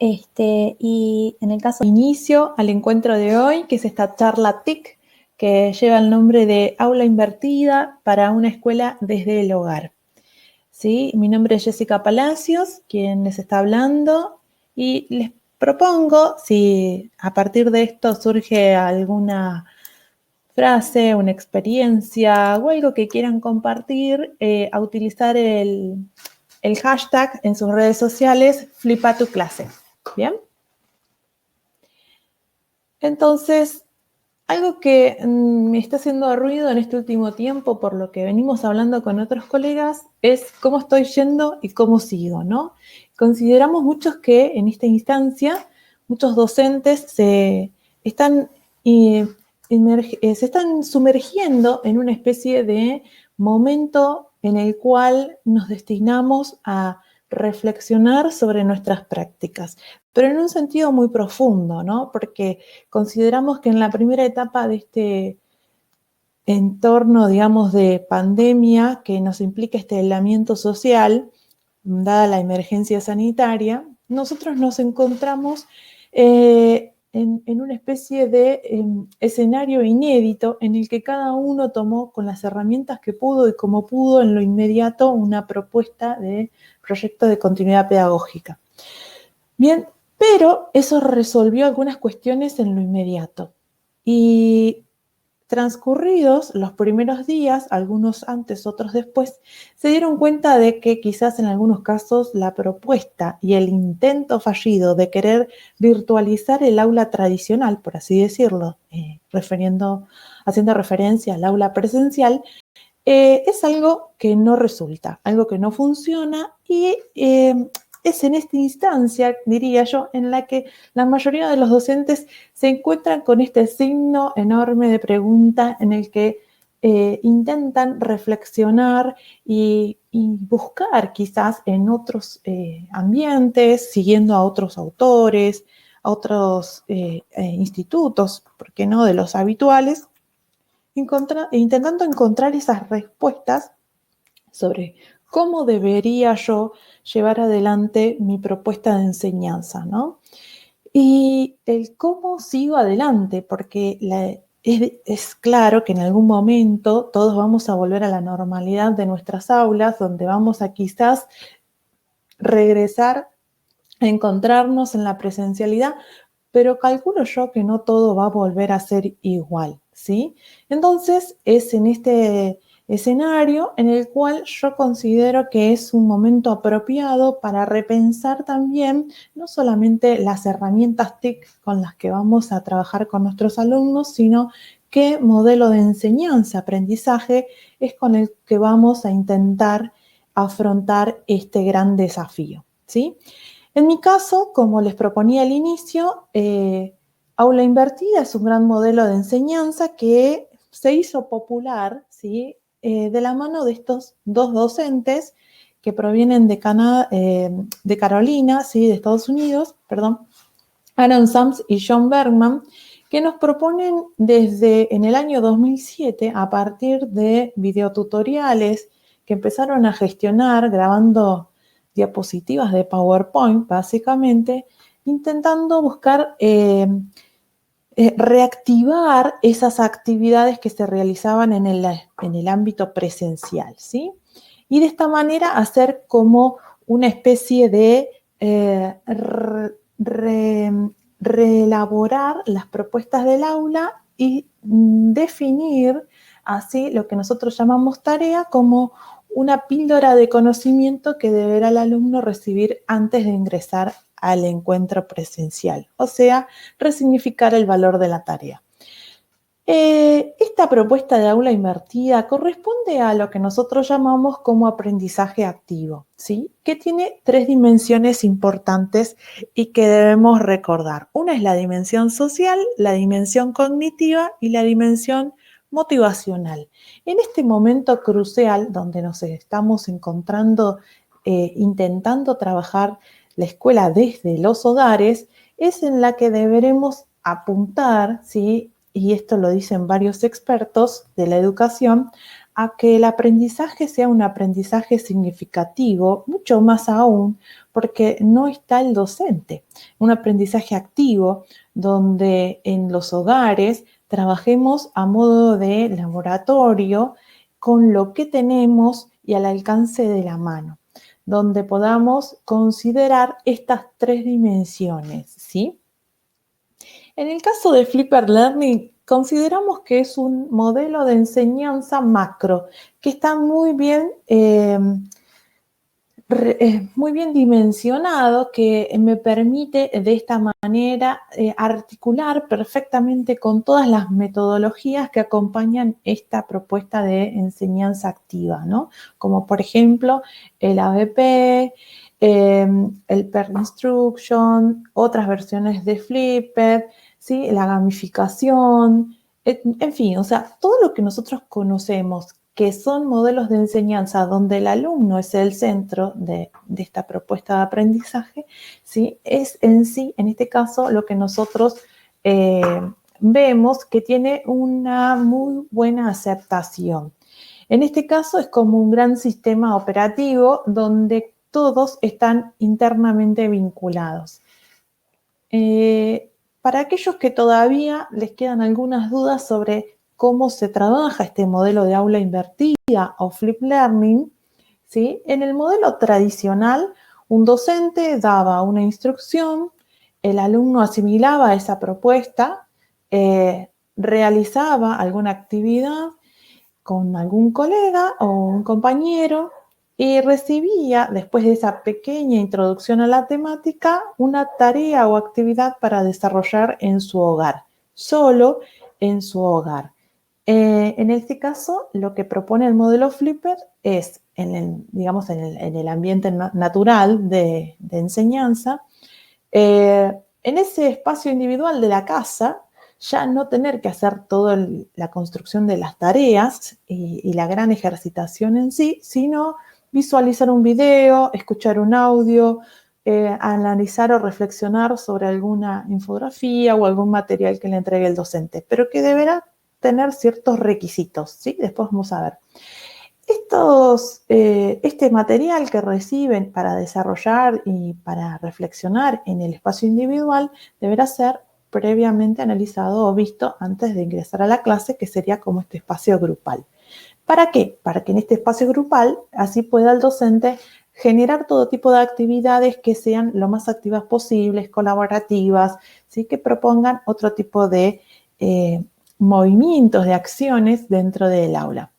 Y en el caso inicio al encuentro de hoy, que es esta charla TIC, que lleva el nombre de Aula Invertida para una escuela desde el hogar. ¿Sí? Mi nombre es Jessica Palacios, quien les está hablando, y les propongo, si a partir de esto surge alguna frase, una experiencia o algo que quieran compartir, a utilizar el hashtag en sus redes sociales #FlipaTuClase. ¿Bien? Entonces, algo que me está haciendo ruido en este último tiempo, por lo que venimos hablando con otros colegas, es cómo estoy yendo y cómo sigo, ¿no? Consideramos muchos que en esta instancia, muchos docentes se están sumergiendo en una especie de momento en el cual nos destinamos a reflexionar sobre nuestras prácticas, pero en un sentido muy profundo, ¿no? Porque consideramos que en la primera etapa de este entorno, digamos, de pandemia que nos implica este aislamiento social, dada la emergencia sanitaria, nosotros nos encontramos en una especie de escenario inédito en el que cada uno tomó con las herramientas que pudo y como pudo en lo inmediato una propuesta de proyecto de continuidad pedagógica. Bien, pero eso resolvió algunas cuestiones en lo inmediato. Y transcurridos los primeros días, algunos antes, otros después, se dieron cuenta de que quizás en algunos casos la propuesta y el intento fallido de querer virtualizar el aula tradicional, por así decirlo, haciendo referencia al aula presencial, es algo que no resulta, algo que no funciona y es en esta instancia, diría yo, en la que la mayoría de los docentes se encuentran con este signo enorme de pregunta en el que intentan reflexionar y buscar quizás en otros ambientes, siguiendo a otros autores, a otros institutos, ¿por qué no?, de los habituales, intentando encontrar esas respuestas sobre cómo debería yo llevar adelante mi propuesta de enseñanza, ¿no? Y el cómo sigo adelante, porque es claro que en algún momento todos vamos a volver a la normalidad de nuestras aulas, donde vamos a quizás regresar a encontrarnos en la presencialidad, pero calculo yo que no todo va a volver a ser igual, ¿sí? Entonces, es en este escenario en el cual yo considero que es un momento apropiado para repensar también no solamente las herramientas TIC con las que vamos a trabajar con nuestros alumnos, sino qué modelo de enseñanza, aprendizaje es con el que vamos a intentar afrontar este gran desafío, ¿sí? En mi caso, como les proponía al inicio, Aula Invertida es un gran modelo de enseñanza que se hizo popular, ¿sí?, de la mano de estos dos docentes que provienen de Carolina, ¿sí?, de Estados Unidos, Aaron Sams y John Bergman, que nos proponen desde en el año 2007, a partir de videotutoriales que empezaron a gestionar grabando diapositivas de PowerPoint, básicamente, intentando buscar reactivar esas actividades que se realizaban en el ámbito presencial, ¿sí? Y de esta manera hacer como una especie de reelaborar las propuestas del aula y definir así lo que nosotros llamamos tarea como una píldora de conocimiento que deberá el alumno recibir antes de ingresar al encuentro presencial, o sea, resignificar el valor de la tarea. Esta propuesta de aula invertida corresponde a lo que nosotros llamamos como aprendizaje activo, ¿sí?, que tiene 3 dimensiones importantes y que debemos recordar. Una es la dimensión social, la dimensión cognitiva y la dimensión motivacional. En este momento crucial donde nos estamos encontrando intentando trabajar la escuela desde los hogares, es en la que deberemos apuntar, ¿sí?, y esto lo dicen varios expertos de la educación, a que el aprendizaje sea un aprendizaje significativo, mucho más aún porque no está el docente. Un aprendizaje activo donde en los hogares trabajemos a modo de laboratorio con lo que tenemos y al alcance de la mano, donde podamos considerar estas tres dimensiones, ¿sí? En el caso de Flipped Learning, consideramos que es un modelo de enseñanza macro, que está muy bien dimensionado, que me permite de esta manera articular perfectamente con todas las metodologías que acompañan esta propuesta de enseñanza activa, ¿no? Como por ejemplo el ABP, el Pair Instruction, otras versiones de Flipped, ¿sí? La gamificación, en fin, o sea, todo lo que nosotros conocemos que son modelos de enseñanza donde el alumno es el centro de esta propuesta de aprendizaje, ¿sí? Es en sí, en este caso, lo que nosotros vemos que tiene una muy buena aceptación. En este caso es como un gran sistema operativo donde todos están internamente vinculados. Para aquellos que todavía les quedan algunas dudas sobre cómo se trabaja este modelo de aula invertida o Flipped Learning, ¿sí? En el modelo tradicional, un docente daba una instrucción, el alumno asimilaba esa propuesta, realizaba alguna actividad con algún colega o un compañero y recibía, después de esa pequeña introducción a la temática, una tarea o actividad para desarrollar en su hogar, solo en su hogar. En este caso, lo que propone el modelo Flipped es, digamos, en el ambiente natural de enseñanza, en ese espacio individual de la casa, ya no tener que hacer toda la construcción de las tareas y la gran ejercitación en sí, sino visualizar un video, escuchar un audio, analizar o reflexionar sobre alguna infografía o algún material que le entregue el docente, pero que deberá tener ciertos requisitos, ¿sí? Después vamos a ver. Este material que reciben para desarrollar y para reflexionar en el espacio individual deberá ser previamente analizado o visto antes de ingresar a la clase, que sería como este espacio grupal. ¿Para qué? Para que en este espacio grupal así pueda el docente generar todo tipo de actividades que sean lo más activas posibles, colaborativas, ¿sí? Que propongan otro tipo de movimientos, de acciones dentro del aula.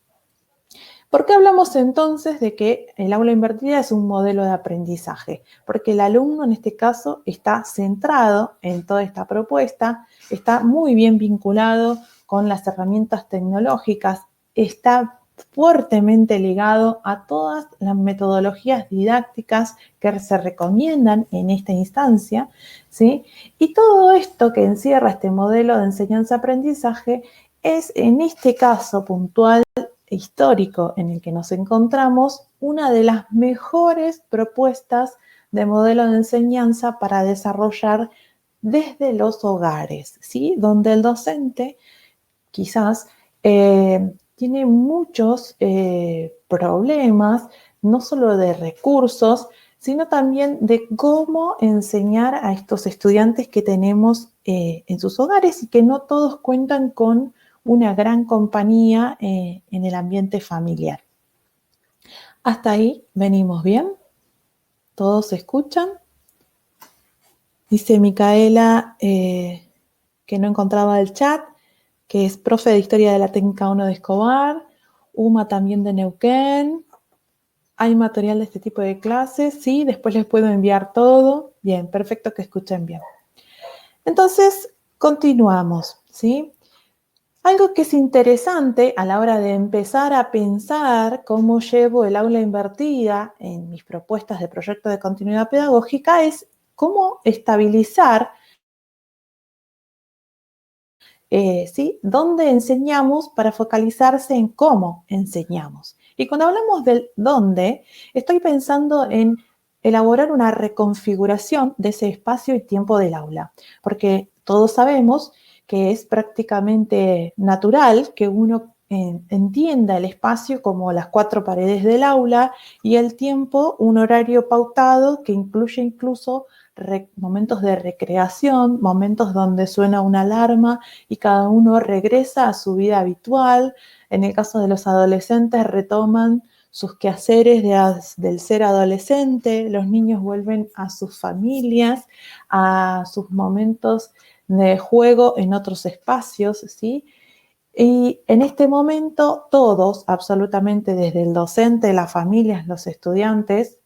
¿Por qué hablamos entonces de que el aula invertida es un modelo de aprendizaje? Porque el alumno en este caso está centrado en toda esta propuesta, está muy bien vinculado con las herramientas tecnológicas, está fuertemente ligado a todas las metodologías didácticas que se recomiendan en esta instancia, ¿sí? Y todo esto que encierra este modelo de enseñanza-aprendizaje es, en este caso puntual, histórico en el que nos encontramos, una de las mejores propuestas de modelo de enseñanza para desarrollar desde los hogares, ¿sí? Donde el docente quizás tiene muchos problemas, no solo de recursos, sino también de cómo enseñar a estos estudiantes que tenemos en sus hogares y que no todos cuentan con una gran compañía en el ambiente familiar. Hasta ahí venimos bien. ¿Todos se escuchan? Dice Micaela que no encontraba el chat, que es profe de Historia de la Técnica 1 de Escobar, Uma también de Neuquén. ¿Hay material de este tipo de clases? Sí, después les puedo enviar todo. Bien, perfecto que escuchen bien. Entonces, continuamos, ¿sí? Algo que es interesante a la hora de empezar a pensar cómo llevo el aula invertida en mis propuestas de proyecto de continuidad pedagógica es cómo estabilizar, ¿sí? Dónde enseñamos para focalizarse en cómo enseñamos. Y cuando hablamos del dónde, estoy pensando en elaborar una reconfiguración de ese espacio y tiempo del aula, porque todos sabemos que es prácticamente natural que uno entienda el espacio como las 4 paredes del aula y el tiempo, un horario pautado que incluye incluso momentos de recreación, momentos donde suena una alarma y cada uno regresa a su vida habitual. En el caso de los adolescentes, retoman sus quehaceres del ser adolescente, los niños vuelven a sus familias, a sus momentos de juego en otros espacios, ¿sí? Y en este momento todos, absolutamente desde el docente, las familias, los estudiantes,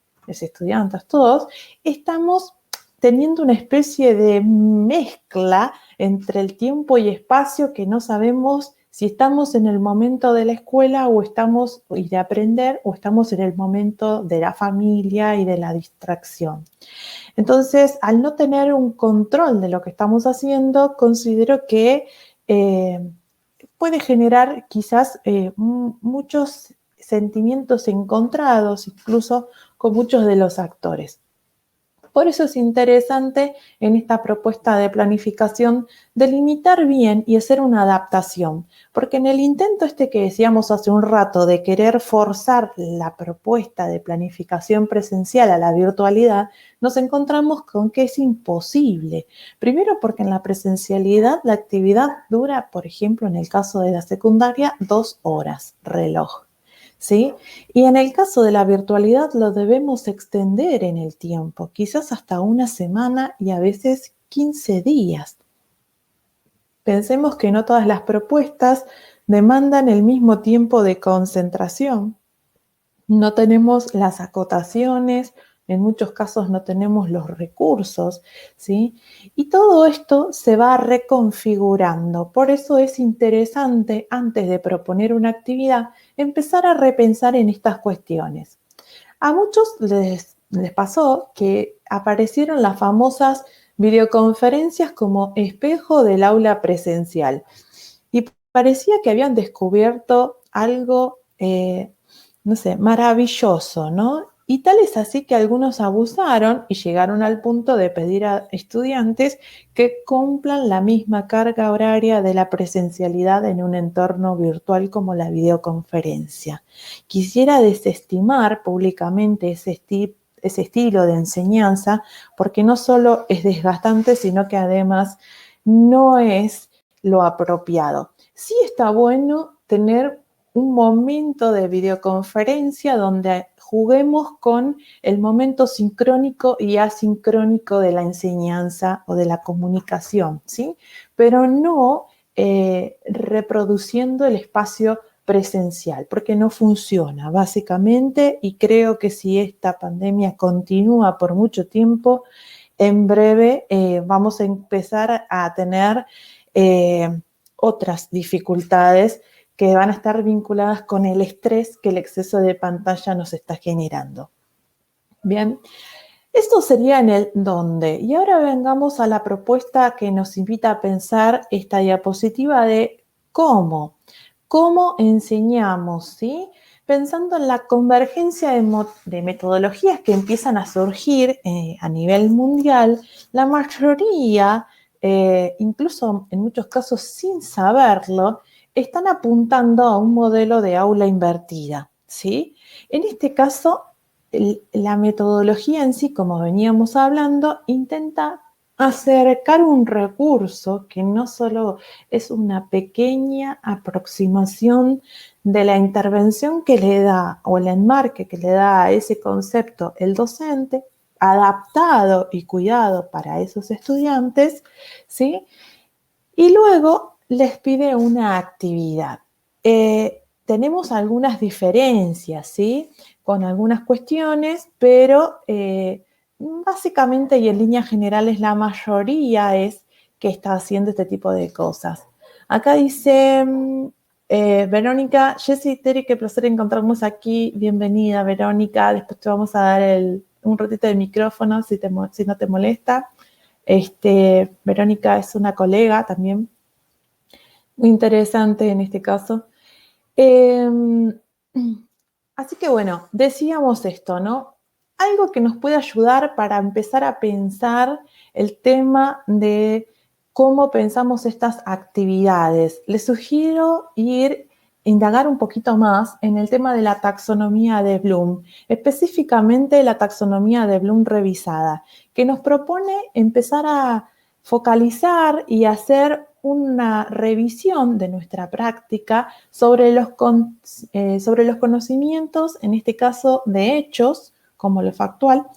todos, estamos teniendo una especie de mezcla entre el tiempo y espacio que no sabemos si estamos en el momento de la escuela y de aprender o estamos en el momento de la familia y de la distracción. Entonces, al no tener un control de lo que estamos haciendo, considero que puede generar quizás muchos sentimientos encontrados, incluso con muchos de los actores. Por eso es interesante en esta propuesta de planificación delimitar bien y hacer una adaptación, porque en el intento que decíamos hace un rato de querer forzar la propuesta de planificación presencial a la virtualidad, nos encontramos con que es imposible. Primero porque en la presencialidad la actividad dura, por ejemplo, en el caso de la secundaria, 2 horas, reloj. ¿Sí? Y en el caso de la virtualidad lo debemos extender en el tiempo, quizás hasta una semana y a veces 15 días. Pensemos que no todas las propuestas demandan el mismo tiempo de concentración. No tenemos las acotaciones, en muchos casos no tenemos los recursos, ¿sí? Y todo esto se va reconfigurando. Por eso es interesante, antes de proponer una actividad, empezar a repensar en estas cuestiones. A muchos les pasó que aparecieron las famosas videoconferencias como espejo del aula presencial. Y parecía que habían descubierto algo no sé, maravilloso, ¿no? Y tal es así que algunos abusaron y llegaron al punto de pedir a estudiantes que cumplan la misma carga horaria de la presencialidad en un entorno virtual como la videoconferencia. Quisiera desestimar públicamente ese estilo de enseñanza porque no solo es desgastante, sino que además no es lo apropiado. Sí está bueno tener un momento de videoconferencia donde juguemos con el momento sincrónico y asincrónico de la enseñanza o de la comunicación, ¿sí? Pero no reproduciendo el espacio presencial, porque no funciona básicamente, y creo que si esta pandemia continúa por mucho tiempo, en breve vamos a empezar a tener otras dificultades que van a estar vinculadas con el estrés que el exceso de pantalla nos está generando. Bien, esto sería en el dónde. Y ahora vengamos a la propuesta que nos invita a pensar esta diapositiva de cómo. ¿Cómo enseñamos? ¿Sí? Pensando en la convergencia de metodologías que empiezan a surgir a nivel mundial, la mayoría, incluso en muchos casos sin saberlo, están apuntando a un modelo de aula invertida, ¿sí? En este caso, la metodología en sí, como veníamos hablando, intenta acercar un recurso que no solo es una pequeña aproximación de la intervención que le da o el enmarque que le da a ese concepto el docente, adaptado y cuidado para esos estudiantes, ¿sí? Y luego les pide una actividad. Tenemos algunas diferencias, ¿sí? Con algunas cuestiones, pero básicamente y en líneas generales la mayoría es que está haciendo este tipo de cosas. Acá dice Verónica, Jessy, Terry, qué placer encontrarnos aquí. Bienvenida, Verónica. Después te vamos a dar un ratito de micrófono si no te molesta. Verónica es una colega también, muy interesante en este caso. Así que bueno, decíamos esto, ¿no? Algo que nos puede ayudar para empezar a pensar el tema de cómo pensamos estas actividades. Les sugiero ir indagar un poquito más en el tema de la taxonomía de Bloom, específicamente la taxonomía de Bloom revisada, que nos propone empezar a focalizar y hacer una revisión de nuestra práctica sobre los conocimientos, en este caso de hechos, como lo factual,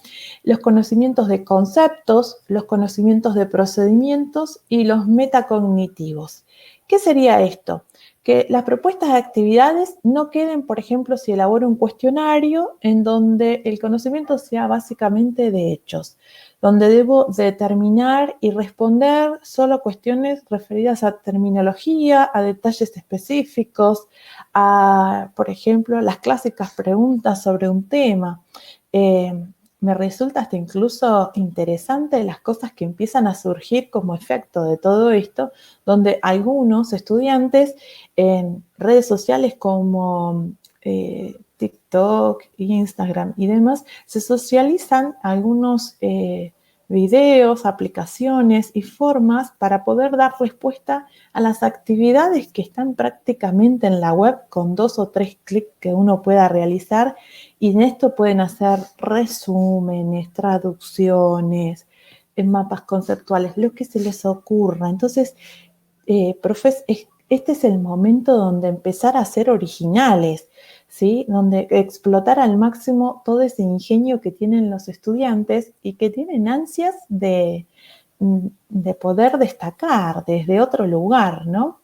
los conocimientos de conceptos, los conocimientos de procedimientos y los metacognitivos. ¿Qué sería esto? Que las propuestas de actividades no queden, por ejemplo, si elaboro un cuestionario en donde el conocimiento sea básicamente de hechos, donde debo determinar y responder solo cuestiones referidas a terminología, a detalles específicos, a, por ejemplo, las clásicas preguntas sobre un tema. Me resulta hasta incluso interesante las cosas que empiezan a surgir como efecto de todo esto, donde algunos estudiantes en redes sociales como TikTok, Instagram y demás, se socializan algunos videos, aplicaciones y formas para poder dar respuesta a las actividades que están prácticamente en la web con 2 o 3 clics que uno pueda realizar, y en esto pueden hacer resúmenes, traducciones, mapas conceptuales, lo que se les ocurra. Entonces, profes, este es el momento donde empezar a ser originales, ¿sí? Donde explotar al máximo todo ese ingenio que tienen los estudiantes y que tienen ansias de poder destacar desde otro lugar, ¿no?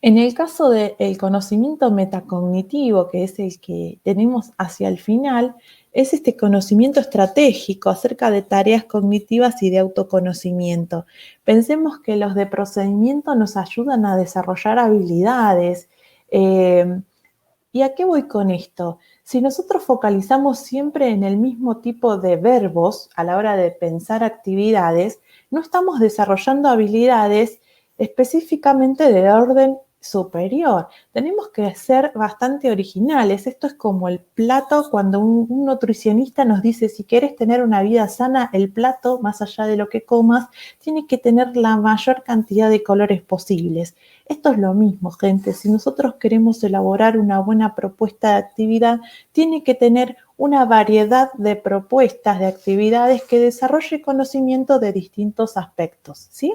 En el caso del conocimiento metacognitivo, que es el que tenemos hacia el final, es este conocimiento estratégico acerca de tareas cognitivas y de autoconocimiento. Pensemos que los de procedimiento nos ayudan a desarrollar habilidades. ¿Y a qué voy con esto? Si nosotros focalizamos siempre en el mismo tipo de verbos a la hora de pensar actividades, no estamos desarrollando habilidades específicamente de orden superior. Tenemos que ser bastante originales. Esto es como el plato cuando un nutricionista nos dice, si quieres tener una vida sana, el plato, más allá de lo que comas, tiene que tener la mayor cantidad de colores posibles. Esto es lo mismo, gente. Si nosotros queremos elaborar una buena propuesta de actividad, tiene que tener una variedad de propuestas de actividades que desarrolle conocimiento de distintos aspectos, ¿sí?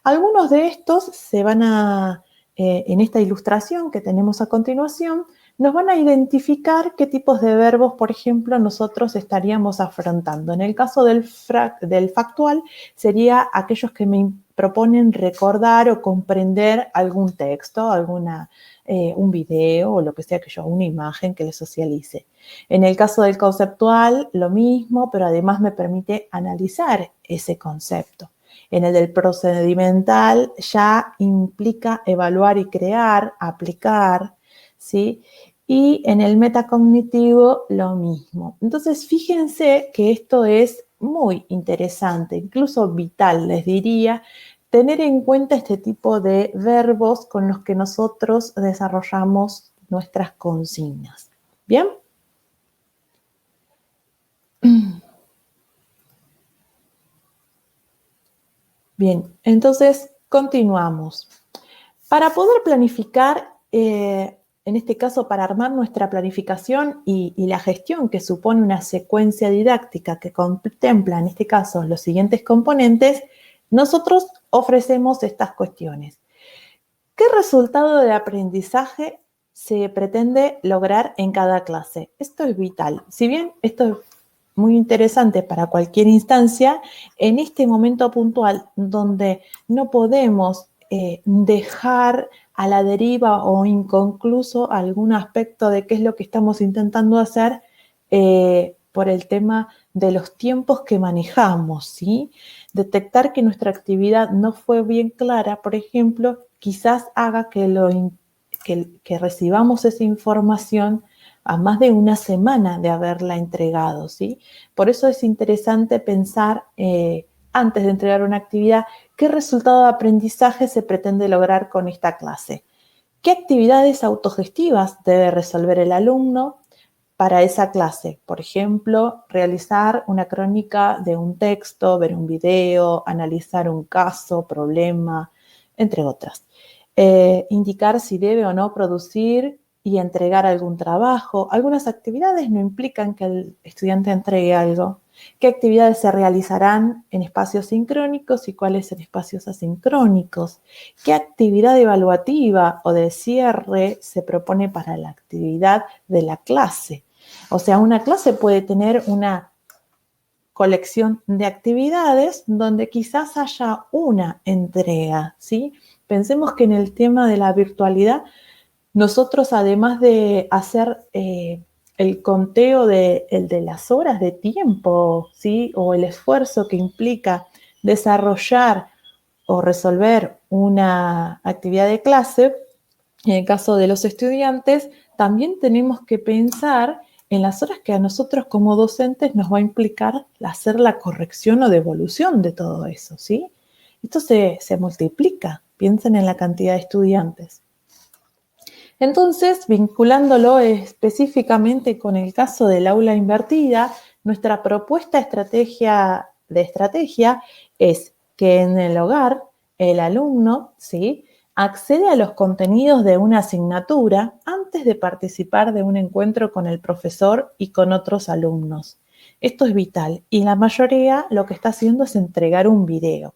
Algunos de estos se van a, en esta ilustración que tenemos a continuación, nos van a identificar qué tipos de verbos, por ejemplo, nosotros estaríamos afrontando. En el caso del factual, sería aquellos que me proponen recordar o comprender algún texto, un video o lo que sea que yo, una imagen que le socialice. En el caso del conceptual, lo mismo, pero además me permite analizar ese concepto. En el del procedimental ya implica evaluar y crear, aplicar, ¿sí? Y en el metacognitivo lo mismo. Entonces, fíjense que esto es muy interesante, incluso vital, les diría, tener en cuenta este tipo de verbos con los que nosotros desarrollamos nuestras consignas. ¿Bien? Bien, entonces continuamos. Para poder planificar, en este caso para armar nuestra planificación y la gestión que supone una secuencia didáctica que contempla, en este caso, los siguientes componentes, nosotros ofrecemos estas cuestiones. ¿Qué resultado de aprendizaje se pretende lograr en cada clase? Esto es vital. Si bien esto es muy interesante para cualquier instancia, en este momento puntual donde no podemos dejar a la deriva o inconcluso algún aspecto de qué es lo que estamos intentando hacer por el tema de los tiempos que manejamos, ¿sí? Detectar que nuestra actividad no fue bien clara, por ejemplo, quizás haga que recibamos esa información a más de una semana de haberla entregado, ¿sí? Por eso es interesante pensar antes de entregar una actividad, ¿qué resultado de aprendizaje se pretende lograr con esta clase? ¿Qué actividades autogestivas debe resolver el alumno para esa clase? Por ejemplo, realizar una crónica de un texto, ver un video, analizar un caso, problema, entre otras. indicar si debe o no producir y entregar algún trabajo. Algunas actividades no implican que el estudiante entregue algo. ¿Qué actividades se realizarán en espacios sincrónicos y cuáles en espacios asincrónicos? ¿Qué actividad evaluativa o de cierre se propone para la actividad de la clase? O sea, una clase puede tener una colección de actividades donde quizás haya una entrega, ¿sí? Pensemos que en el tema de la virtualidad, nosotros además de hacer el conteo de las horas de tiempo, ¿sí? O el esfuerzo que implica desarrollar o resolver una actividad de clase, en el caso de los estudiantes, también tenemos que pensar en las horas que a nosotros como docentes nos va a implicar hacer la corrección o devolución de todo eso, ¿sí? Esto se multiplica, piensen en la cantidad de estudiantes. Entonces, vinculándolo específicamente con el caso del aula invertida, nuestra propuesta de estrategia es que en el hogar el alumno, ¿sí?, accede a los contenidos de una asignatura antes de participar de un encuentro con el profesor y con otros alumnos. Esto es vital y la mayoría lo que está haciendo es entregar un video,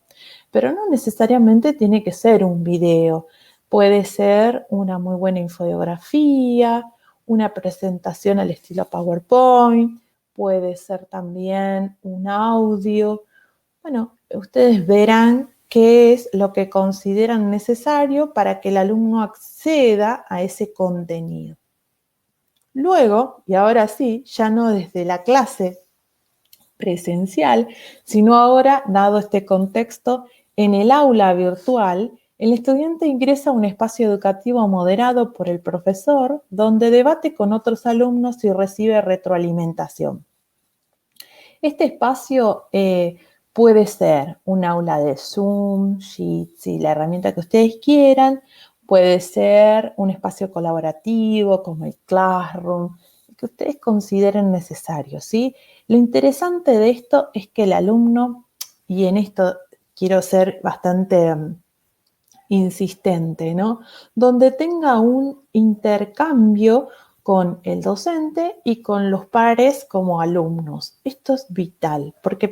pero no necesariamente tiene que ser un video. Puede ser una muy buena infografía, una presentación al estilo PowerPoint, puede ser también un audio. Bueno, ustedes verán qué es lo que consideran necesario para que el alumno acceda a ese contenido. Luego, y ahora sí, ya no desde la clase presencial, sino ahora, dado este contexto, en el aula virtual, el estudiante ingresa a un espacio educativo moderado por el profesor, donde debate con otros alumnos y recibe retroalimentación. Este espacio puede ser un aula de Zoom, Sheets y la herramienta que ustedes quieran, puede ser un espacio colaborativo como el Classroom, que ustedes consideren necesario, ¿sí? Lo interesante de esto es que el alumno, y en esto quiero ser bastante insistente, ¿no?, donde tenga un intercambio con el docente y con los pares como alumnos. Esto es vital porque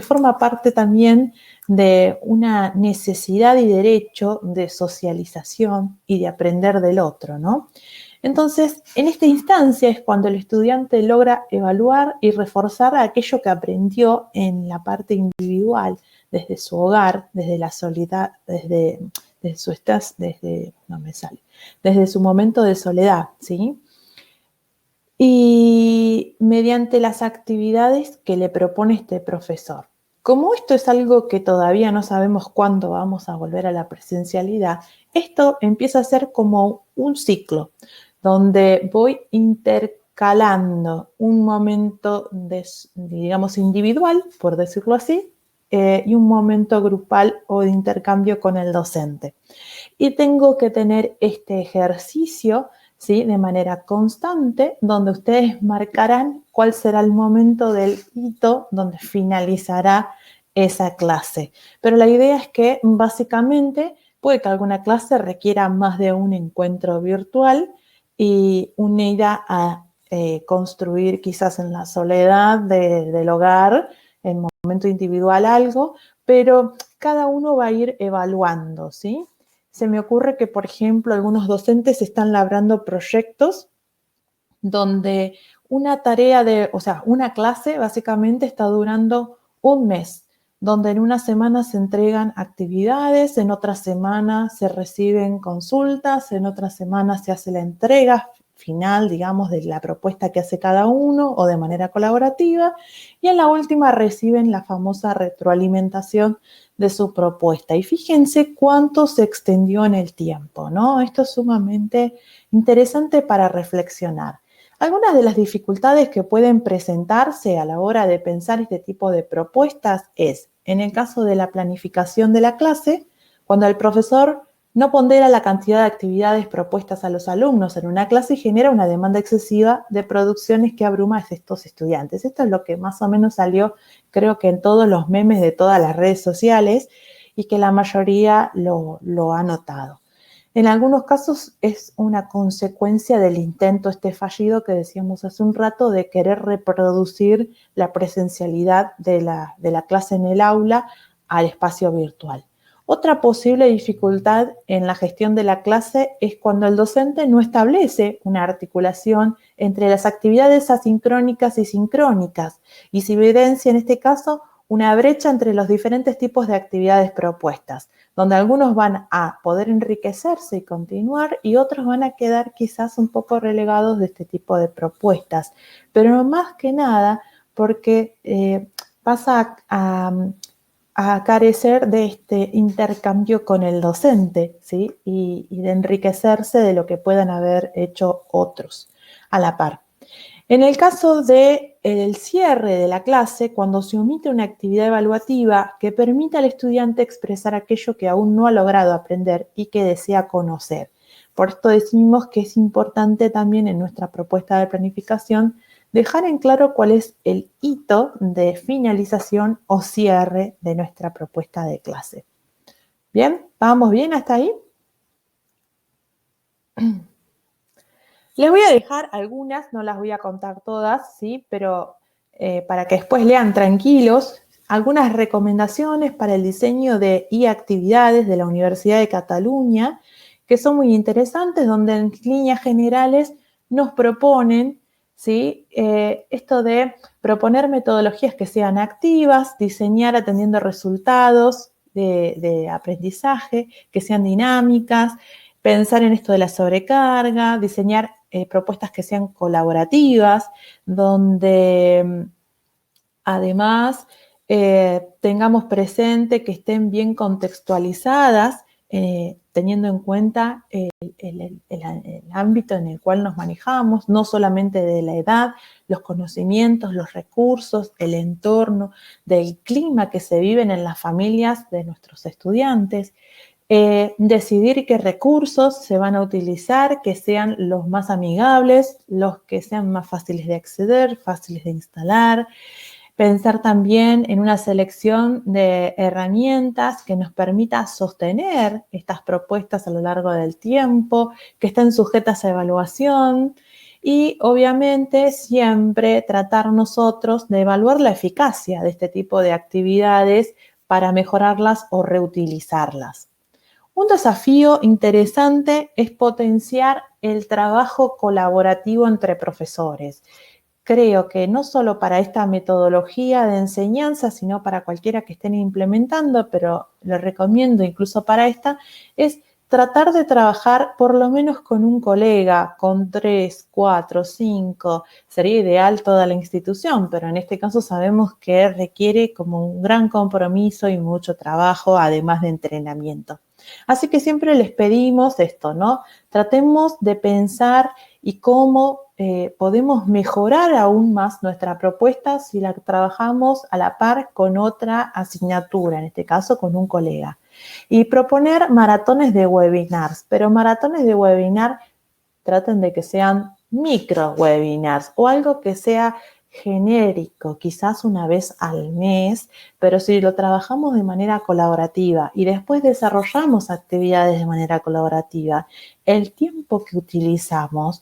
forma parte también de una necesidad y derecho de socialización y de aprender del otro, ¿no? Entonces, en esta instancia es cuando el estudiante logra evaluar y reforzar aquello que aprendió en la parte individual, desde su hogar, desde la soledad, desde su momento de soledad, ¿sí? Y mediante las actividades que le propone este profesor. Como esto es algo que todavía no sabemos cuándo vamos a volver a la presencialidad, esto empieza a ser como un ciclo, donde voy intercalando un momento, digamos, individual, por decirlo así, y un momento grupal o de intercambio con el docente. Y tengo que tener este ejercicio, ¿sí?, de manera constante, donde ustedes marcarán cuál será el momento del hito donde finalizará esa clase. Pero la idea es que básicamente puede que alguna clase requiera más de un encuentro virtual y una idea a construir quizás en la soledad del hogar, en momento individual algo, pero cada uno va a ir evaluando, ¿sí? Se me ocurre que, por ejemplo, algunos docentes están labrando proyectos donde una clase básicamente está durando un mes, donde en una semana se entregan actividades, en otra semana se reciben consultas, en otra semana se hace la entrega final, digamos, de la propuesta que hace cada uno o de manera colaborativa, y en la última reciben la famosa retroalimentación de su propuesta. Y fíjense cuánto se extendió en el tiempo, ¿no? Esto es sumamente interesante para reflexionar. Algunas de las dificultades que pueden presentarse a la hora de pensar este tipo de propuestas es, en el caso de la planificación de la clase, cuando el profesor no pondera la cantidad de actividades propuestas a los alumnos en una clase y genera una demanda excesiva de producciones que abruma a estos estudiantes. Esto es lo que más o menos salió, creo que en todos los memes de todas las redes sociales, y que la mayoría lo ha notado. En algunos casos es una consecuencia del intento fallido que decíamos hace un rato de querer reproducir la presencialidad de la clase en el aula al espacio virtual. Otra posible dificultad en la gestión de la clase es cuando el docente no establece una articulación entre las actividades asincrónicas y sincrónicas y se evidencia en este caso una brecha entre los diferentes tipos de actividades propuestas, donde algunos van a poder enriquecerse y continuar y otros van a quedar quizás un poco relegados de este tipo de propuestas. Pero más que nada porque pasa a carecer de este intercambio con el docente, ¿sí? Y de enriquecerse de lo que puedan haber hecho otros a la par. En el caso del cierre de la clase, cuando se omite una actividad evaluativa que permita al estudiante expresar aquello que aún no ha logrado aprender y que desea conocer. Por esto decimos que es importante también en nuestra propuesta de planificación dejar en claro cuál es el hito de finalización o cierre de nuestra propuesta de clase. ¿Bien? ¿Vamos bien hasta ahí? Les voy a dejar algunas, no las voy a contar todas, ¿sí? Pero para que después lean tranquilos, algunas recomendaciones para el diseño de actividades de la Universidad de Cataluña, que son muy interesantes, donde en líneas generales nos proponen, ¿sí? Esto de proponer metodologías que sean activas, diseñar atendiendo resultados de aprendizaje, que sean dinámicas, pensar en esto de la sobrecarga, diseñar propuestas que sean colaborativas, donde además tengamos presente que estén bien contextualizadas, teniendo en cuenta el ámbito en el cual nos manejamos, no solamente de la edad, los conocimientos, los recursos, el entorno, del clima que se viven en las familias de nuestros estudiantes. Decidir qué recursos se van a utilizar, que sean los más amigables, los que sean más fáciles de acceder, fáciles de instalar. Pensar también en una selección de herramientas que nos permita sostener estas propuestas a lo largo del tiempo, que estén sujetas a evaluación y obviamente siempre tratar nosotros de evaluar la eficacia de este tipo de actividades para mejorarlas o reutilizarlas. Un desafío interesante es potenciar el trabajo colaborativo entre profesores. Creo que no solo para esta metodología de enseñanza, sino para cualquiera que estén implementando, pero lo recomiendo incluso para esta, es tratar de trabajar por lo menos con un colega, con 3, 4, 5, sería ideal toda la institución, pero en este caso sabemos que requiere como un gran compromiso y mucho trabajo, además de entrenamiento. Así que siempre les pedimos esto, ¿no? Tratemos de pensar y cómo podemos mejorar aún más nuestra propuesta si la trabajamos a la par con otra asignatura, en este caso con un colega. Y proponer maratones de webinars, pero maratones de webinar traten de que sean micro webinars o algo que sea genérico, quizás una vez al mes, pero si lo trabajamos de manera colaborativa y después desarrollamos actividades de manera colaborativa, el tiempo que utilizamos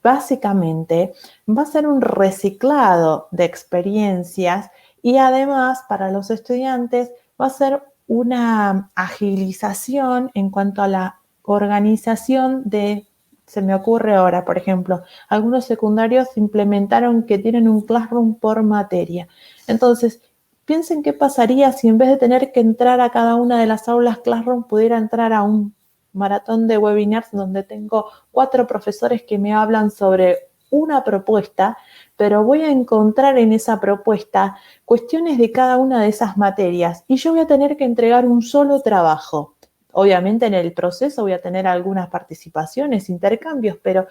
básicamente va a ser un reciclado de experiencias y además para los estudiantes va a ser una agilización en cuanto a la organización de, se me ocurre ahora, por ejemplo, algunos secundarios implementaron que tienen un classroom por materia. Entonces, piensen qué pasaría si en vez de tener que entrar a cada una de las aulas classroom pudiera entrar a un maratón de webinars donde tengo 4 profesores que me hablan sobre una propuesta, pero voy a encontrar en esa propuesta cuestiones de cada una de esas materias y yo voy a tener que entregar un solo trabajo. Obviamente en el proceso voy a tener algunas participaciones, intercambios, pero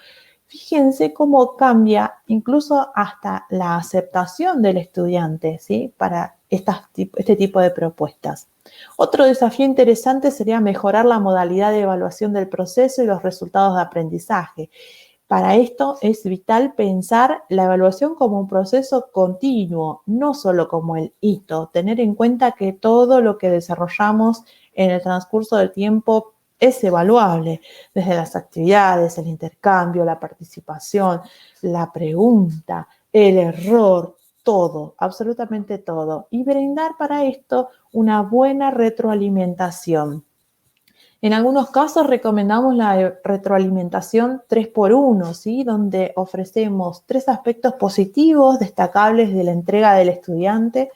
fíjense cómo cambia incluso hasta la aceptación del estudiante, ¿sí? Para este tipo de propuestas. Otro desafío interesante sería mejorar la modalidad de evaluación del proceso y los resultados de aprendizaje. Para esto es vital pensar la evaluación como un proceso continuo, no solo como el hito. Tener en cuenta que todo lo que desarrollamos en el transcurso del tiempo es evaluable, desde las actividades, el intercambio, la participación, la pregunta, el error, todo, absolutamente todo. Y brindar para esto una buena retroalimentación. En algunos casos recomendamos la retroalimentación 3x1, ¿sí? Donde ofrecemos 3 aspectos positivos destacables de la entrega del estudiante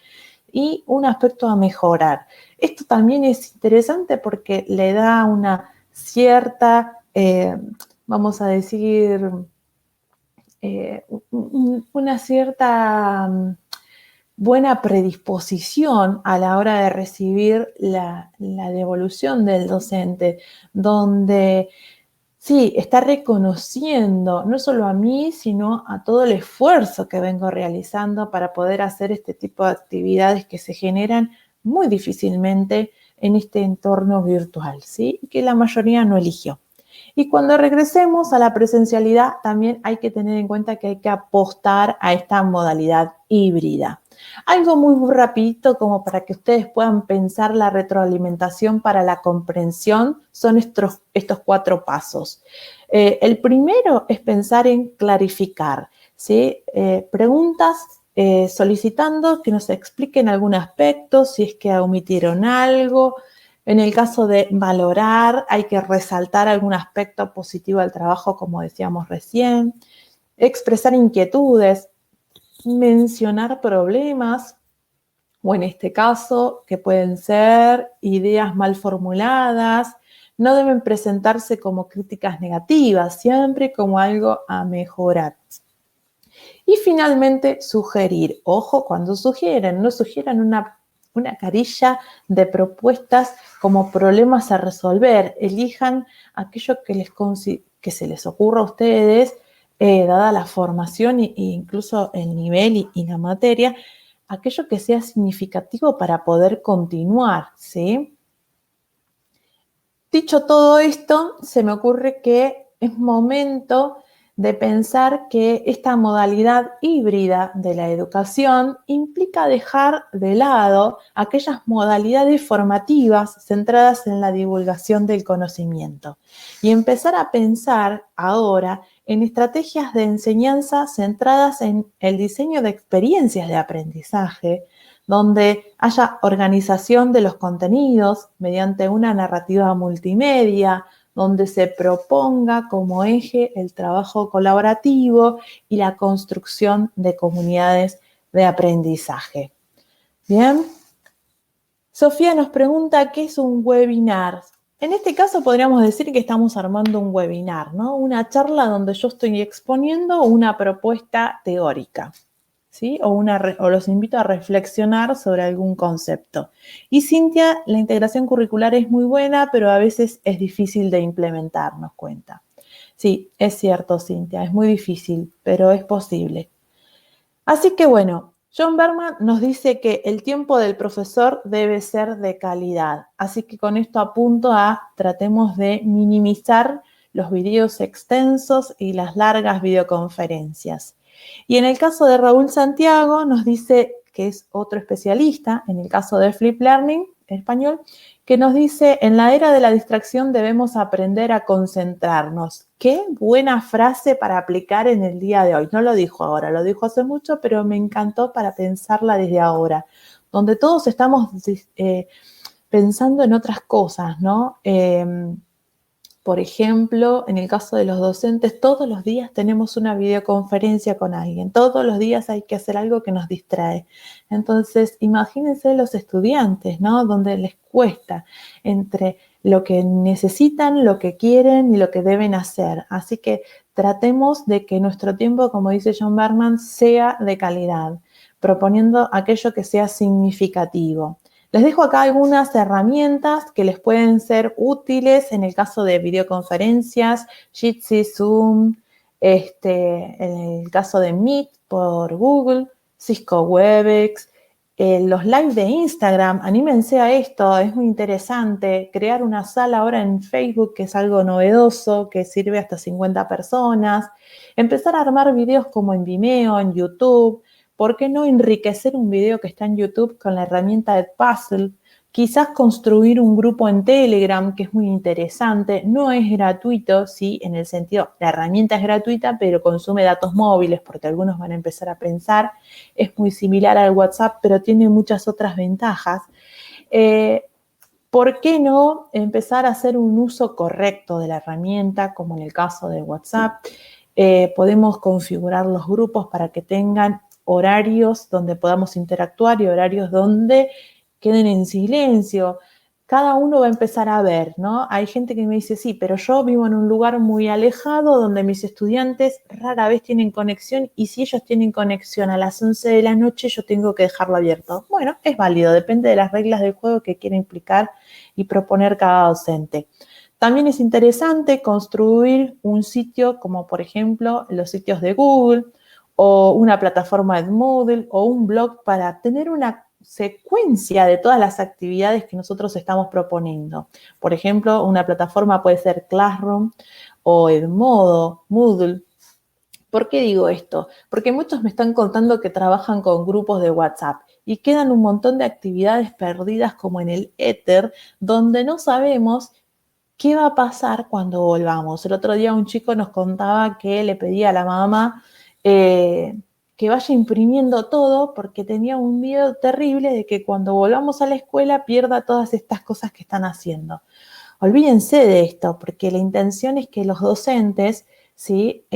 y un aspecto a mejorar. Esto también es interesante porque le da una cierta, vamos a decir, una cierta buena predisposición a la hora de recibir la devolución del docente, donde sí, está reconociendo no solo a mí, sino a todo el esfuerzo que vengo realizando para poder hacer este tipo de actividades que se generan muy difícilmente en este entorno virtual, ¿sí? Que la mayoría no eligió. Y cuando regresemos a la presencialidad, también hay que tener en cuenta que hay que apostar a esta modalidad híbrida. Algo muy rapidito como para que ustedes puedan pensar la retroalimentación para la comprensión son estos 4 pasos. El primero es pensar en clarificar, ¿sí? Preguntas solicitando que nos expliquen algún aspecto, si es que omitieron algo. En el caso de valorar, hay que resaltar algún aspecto positivo del trabajo, como decíamos recién. Expresar inquietudes, mencionar problemas, o en este caso, que pueden ser ideas mal formuladas. No deben presentarse como críticas negativas, siempre como algo a mejorar. Y finalmente, sugerir. Ojo, cuando sugieren, no sugieran una carilla de propuestas como problemas a resolver. Elijan aquello que se les ocurra a ustedes, dada la formación e incluso el nivel y la materia, aquello que sea significativo para poder continuar, ¿sí? Dicho todo esto, se me ocurre que es momento de pensar que esta modalidad híbrida de la educación implica dejar de lado aquellas modalidades formativas centradas en la divulgación del conocimiento y empezar a pensar ahora en estrategias de enseñanza centradas en el diseño de experiencias de aprendizaje, donde haya organización de los contenidos mediante una narrativa multimedia, donde se proponga como eje el trabajo colaborativo y la construcción de comunidades de aprendizaje. Bien. Sofía nos pregunta qué es un webinar. En este caso podríamos decir que estamos armando un webinar, ¿no? Una charla donde yo estoy exponiendo una propuesta teórica, ¿sí? O los invito a reflexionar sobre algún concepto. Y Cintia, la integración curricular es muy buena, pero a veces es difícil de implementar, nos cuenta. Sí, es cierto, Cintia, es muy difícil, pero es posible. Así que bueno, John Berman nos dice que el tiempo del profesor debe ser de calidad. Así que con esto apunto a tratemos de minimizar los videos extensos y las largas videoconferencias. Y en el caso de Raúl Santiago nos dice, que es otro especialista, en el caso de Flip Learning, español, que nos dice, en la era de la distracción debemos aprender a concentrarnos. Qué buena frase para aplicar en el día de hoy. No lo dijo ahora, lo dijo hace mucho, pero me encantó para pensarla desde ahora, donde todos estamos pensando en otras cosas, ¿no? Por ejemplo, en el caso de los docentes, todos los días tenemos una videoconferencia con alguien. Todos los días hay que hacer algo que nos distrae. Entonces, imagínense los estudiantes, ¿no? Donde les cuesta entre lo que necesitan, lo que quieren y lo que deben hacer. Así que tratemos de que nuestro tiempo, como dice John Berman, sea de calidad, proponiendo aquello que sea significativo. Les dejo acá algunas herramientas que les pueden ser útiles en el caso de videoconferencias, Jitsi, Zoom, en el caso de Meet por Google, Cisco Webex, Los live de Instagram, anímense a esto, es muy interesante. Crear una sala ahora en Facebook, que es algo novedoso, que sirve hasta 50 personas. Empezar a armar videos como en Vimeo, en YouTube. ¿Por qué no enriquecer un video que está en YouTube con la herramienta de Puzzle? Quizás construir un grupo en Telegram, que es muy interesante. No es gratuito, sí, en el sentido, la herramienta es gratuita, pero consume datos móviles, porque algunos van a empezar a pensar. Es muy similar al WhatsApp, pero tiene muchas otras ventajas. ¿Por qué no empezar a hacer un uso correcto de la herramienta, como en el caso de WhatsApp? Podemos configurar los grupos para que tengan horarios donde podamos interactuar y horarios donde queden en silencio. Cada uno va a empezar a ver, ¿no? Hay gente que me dice, sí, pero yo vivo en un lugar muy alejado donde mis estudiantes rara vez tienen conexión y si ellos tienen conexión a las 11 de la noche, yo tengo que dejarlo abierto. Bueno, es válido, depende de las reglas del juego que quiera implicar y proponer cada docente. También es interesante construir un sitio como, por ejemplo, los sitios de Google o una plataforma de Moodle o un blog para tener una secuencia de todas las actividades que nosotros estamos proponiendo. Por ejemplo, una plataforma puede ser Classroom o Edmodo, Moodle. ¿Por qué digo esto? Porque muchos me están contando que trabajan con grupos de WhatsApp y quedan un montón de actividades perdidas como en el éter, donde no sabemos qué va a pasar cuando volvamos. El otro día un chico nos contaba que le pedía a la mamá que vaya imprimiendo todo porque tenía un miedo terrible de que cuando volvamos a la escuela pierda todas estas cosas que están haciendo. Olvídense de esto, porque la intención es que los docentes, ¿sí?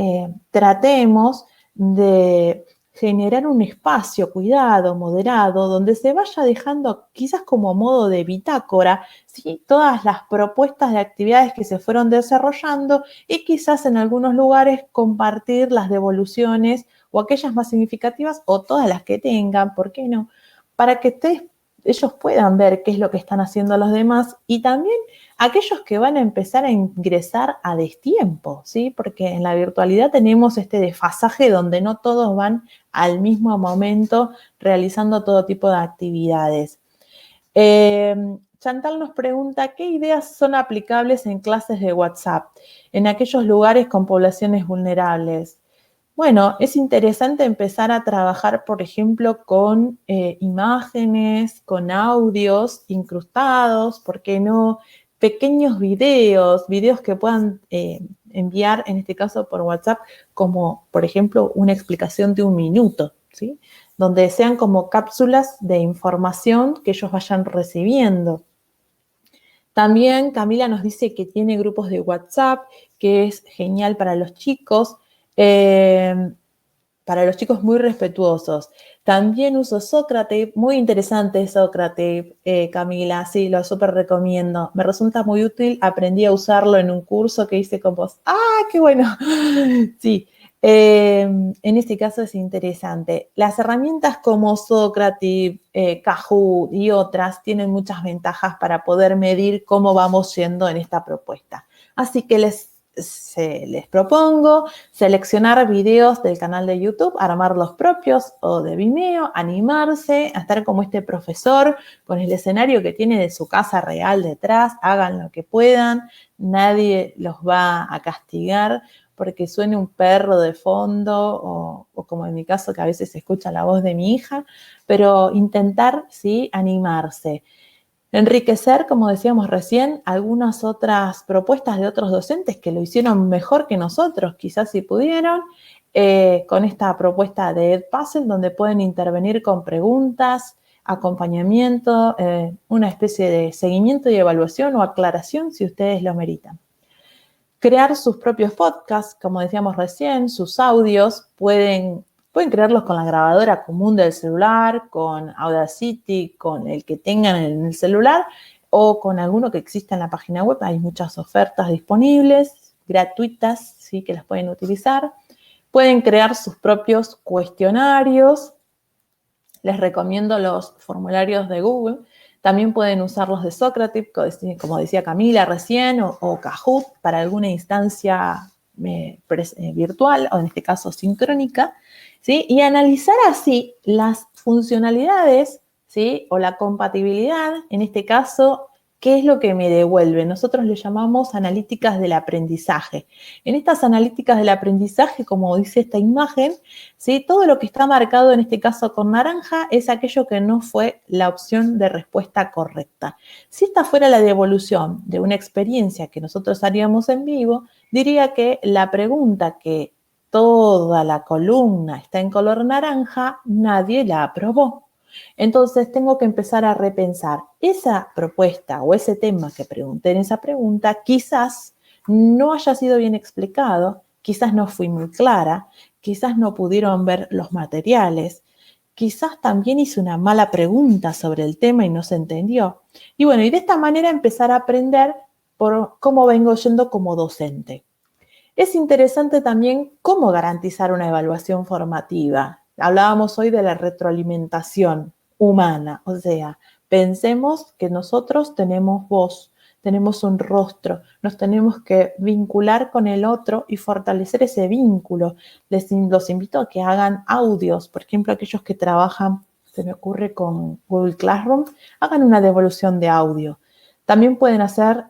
Tratemos de generar un espacio cuidado, moderado, donde se vaya dejando quizás como modo de bitácora, ¿sí? Todas las propuestas de actividades que se fueron desarrollando y quizás en algunos lugares compartir las devoluciones o aquellas más significativas o todas las que tengan, ¿por qué no? Para que ellos puedan ver qué es lo que están haciendo los demás y también aquellos que van a empezar a ingresar a destiempo, ¿sí? Porque en la virtualidad tenemos este desfasaje donde no todos van al mismo momento realizando todo tipo de actividades. Chantal nos pregunta, ¿qué ideas son aplicables en clases de WhatsApp en aquellos lugares con poblaciones vulnerables? Bueno, es interesante empezar a trabajar, por ejemplo, con imágenes, con audios incrustados, ¿por qué no? Pequeños videos que puedan enviar, en este caso por WhatsApp, como, por ejemplo, una explicación de 1 minuto, ¿sí? Donde sean como cápsulas de información que ellos vayan recibiendo. También Camila nos dice que tiene grupos de WhatsApp, que es genial para los chicos muy respetuosos. También uso Socrative, muy interesante Socrative, Camila, sí, lo súper recomiendo. Me resulta muy útil, aprendí a usarlo en un curso que hice con vos. ¡Ah, qué bueno! Sí, en este caso es interesante. Las herramientas como Socrative, Kahoot y otras tienen muchas ventajas para poder medir cómo vamos yendo en esta propuesta. Así que les propongo seleccionar videos del canal de YouTube, armar los propios o de Vimeo, animarse a estar como este profesor con el escenario que tiene de su casa real detrás, hagan lo que puedan, nadie los va a castigar porque suene un perro de fondo o como en mi caso que a veces se escucha la voz de mi hija, pero intentar, sí, animarse. Enriquecer, como decíamos recién, algunas otras propuestas de otros docentes que lo hicieron mejor que nosotros, quizás si pudieron, con esta propuesta de Edpuzzle, donde pueden intervenir con preguntas, acompañamiento, una especie de seguimiento y evaluación o aclaración si ustedes lo meritan. Crear sus propios podcasts, como decíamos recién, sus audios, pueden crearlos con la grabadora común del celular, con Audacity, con el que tengan en el celular o con alguno que exista en la página web. Hay muchas ofertas disponibles, gratuitas, ¿sí? Que las pueden utilizar. Pueden crear sus propios cuestionarios. Les recomiendo los formularios de Google. También pueden usar los de Socrative, como decía Camila recién, o Kahoot para alguna instancia virtual, o en este caso sincrónica, ¿sí? Y analizar así las funcionalidades ¿sí? O la compatibilidad, en este caso, ¿qué es lo que me devuelve? Nosotros le llamamos analíticas del aprendizaje. En estas analíticas del aprendizaje, como dice esta imagen, ¿sí? Todo lo que está marcado en este caso con naranja es aquello que no fue la opción de respuesta correcta. Si esta fuera la devolución de una experiencia que nosotros haríamos en vivo, diría que la pregunta que toda la columna está en color naranja, nadie la aprobó. Entonces tengo que empezar a repensar esa propuesta o ese tema que pregunté en esa pregunta, quizás no haya sido bien explicado, quizás no fui muy clara, quizás no pudieron ver los materiales, quizás también hice una mala pregunta sobre el tema y no se entendió. Y bueno, y de esta manera empezar a aprender por cómo vengo yendo como docente. Es interesante también cómo garantizar una evaluación formativa. Hablábamos hoy de la retroalimentación humana, o sea, pensemos que nosotros tenemos voz, tenemos un rostro, nos tenemos que vincular con el otro y fortalecer ese vínculo. Los invito a que hagan audios, por ejemplo, aquellos que trabajan, se me ocurre con Google Classroom, hagan una devolución de audio. También pueden hacer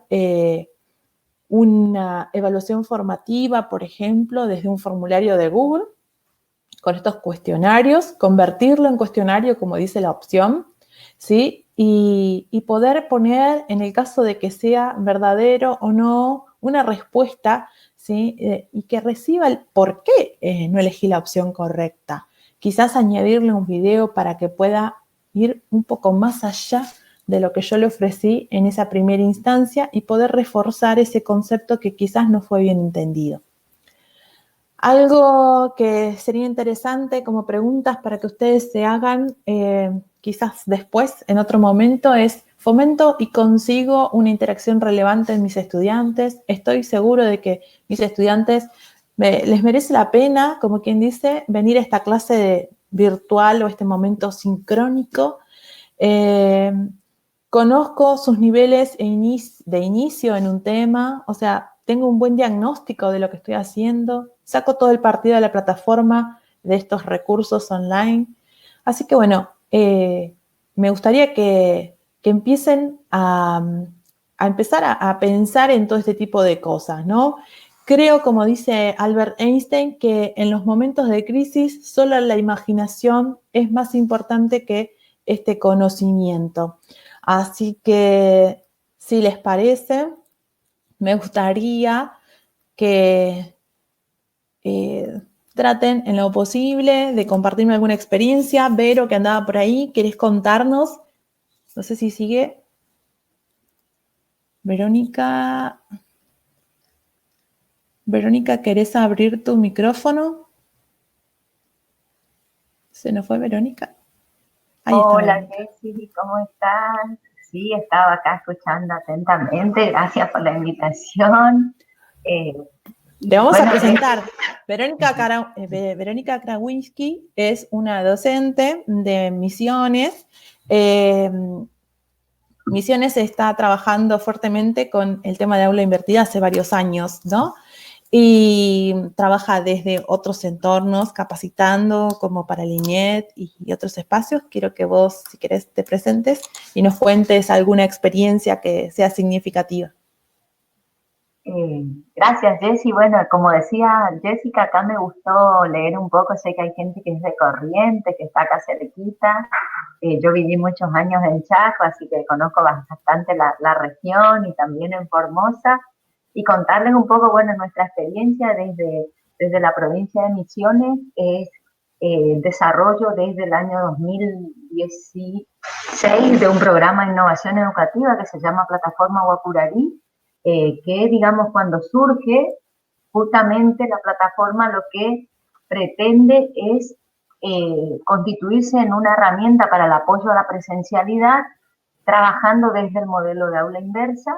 una evaluación formativa, por ejemplo, desde un formulario de Google, con estos cuestionarios, convertirlo en cuestionario, como dice la opción, ¿sí? Y poder poner, en el caso de que sea verdadero o no, una respuesta, ¿sí? Y que reciba el por qué no elegí la opción correcta. Quizás añadirle un video para que pueda ir un poco más allá de lo que yo le ofrecí en esa primera instancia y poder reforzar ese concepto que quizás no fue bien entendido. Algo que sería interesante como preguntas para que ustedes se hagan quizás después, en otro momento, es: ¿fomento y consigo una interacción relevante en mis estudiantes? Estoy seguro de que mis estudiantes les merece la pena, como quien dice, venir a esta clase virtual o este momento sincrónico. Eh, Conozco sus niveles de inicio en un tema, o sea, tengo un buen diagnóstico de lo que estoy haciendo, saco todo el partido de la plataforma de estos recursos online. Así que bueno, me gustaría que empiecen a empezar a pensar en todo este tipo de cosas, ¿no? Creo, como dice Albert Einstein, que en los momentos de crisis solo la imaginación es más importante que este conocimiento. Así que, si les parece, me gustaría que eh, traten en lo posible de compartirme alguna experiencia. Vero, que andaba por ahí, ¿querés contarnos? No sé si sigue. Verónica, ¿querés abrir tu micrófono? ¿Se nos fue Verónica? Ahí está Hola Verónica. Jessy, ¿cómo estás? Sí, estaba acá escuchando atentamente, gracias por la invitación. Eh, Te y vamos a bueno, Jessy, presentar. Verónica Krawinski es una docente de Misiones. Eh, Misiones está trabajando fuertemente con el tema de aula invertida hace varios años, ¿no? Y trabaja desde otros entornos, capacitando como para el INET y otros espacios. Quiero que vos, si querés, te presentes y nos cuentes alguna experiencia que sea significativa. eh, gracias Jessy. Bueno, como decía Jessica, acá me gustó leer un poco, sé que hay gente que es de Corrientes, que está acá cerquita. Yo viví muchos años en Chaco, así que conozco bastante la región y también en Formosa. Y contarles un poco, bueno, nuestra experiencia desde la provincia de Misiones es desarrollo desde el año 2016 de un programa de innovación educativa que se llama Plataforma Guacurarí, que digamos cuando surge justamente la plataforma lo que pretende es constituirse en una herramienta para el apoyo a la presencialidad, trabajando desde el modelo de aula inversa.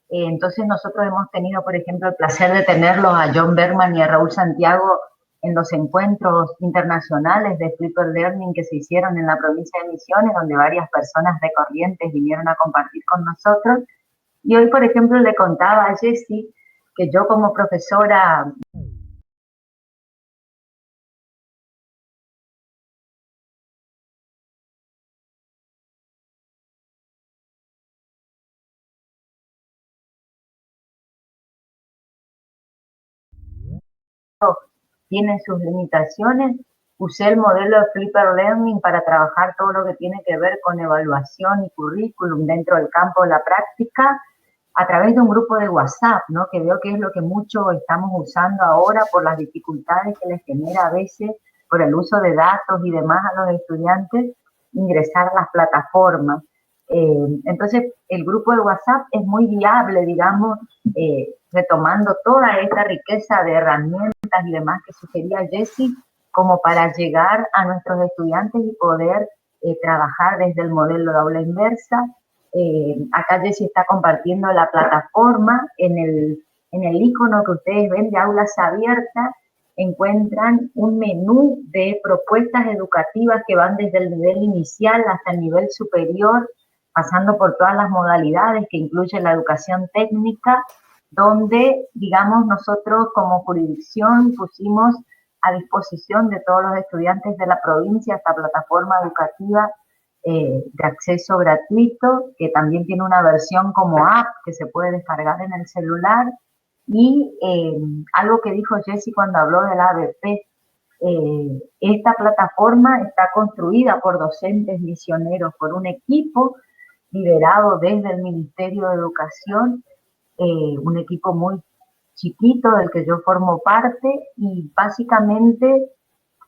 Entonces nosotros hemos tenido, por ejemplo, el placer de tenerlos a John Bergman y a Raúl Santiago en los encuentros internacionales de Flipped Learning que se hicieron en la provincia de Misiones, donde varias personas de Corrientes vinieron a compartir con nosotros. Y hoy, por ejemplo, le contaba a Jessie que yo como profesora tienen sus limitaciones, usé el modelo de Flipper Learning para trabajar todo lo que tiene que ver con evaluación y currículum dentro del campo de la práctica a través de un grupo de WhatsApp, ¿no? Que veo que es lo que mucho estamos usando ahora por las dificultades que les genera a veces por el uso de datos y demás a los estudiantes ingresar a las plataformas. Entonces, el grupo de WhatsApp es muy viable, digamos, retomando toda esta riqueza de herramientas y demás que sugería Jessie, como para llegar a nuestros estudiantes y poder trabajar desde el modelo de aula inversa. Acá Jessie está compartiendo la plataforma. En el icono que ustedes ven de aulas abiertas, encuentran un menú de propuestas educativas que van desde el nivel inicial hasta el nivel superior, pasando por todas las modalidades que incluye la educación técnica, donde, digamos, nosotros como jurisdicción pusimos a disposición de todos los estudiantes de la provincia esta plataforma educativa de acceso gratuito, que también tiene una versión como app que se puede descargar en el celular. Y algo que dijo Jessie cuando habló del ABP, esta plataforma está construida por docentes misioneros, por un equipo liderado desde el Ministerio de Educación, un equipo muy chiquito del que yo formo parte, y básicamente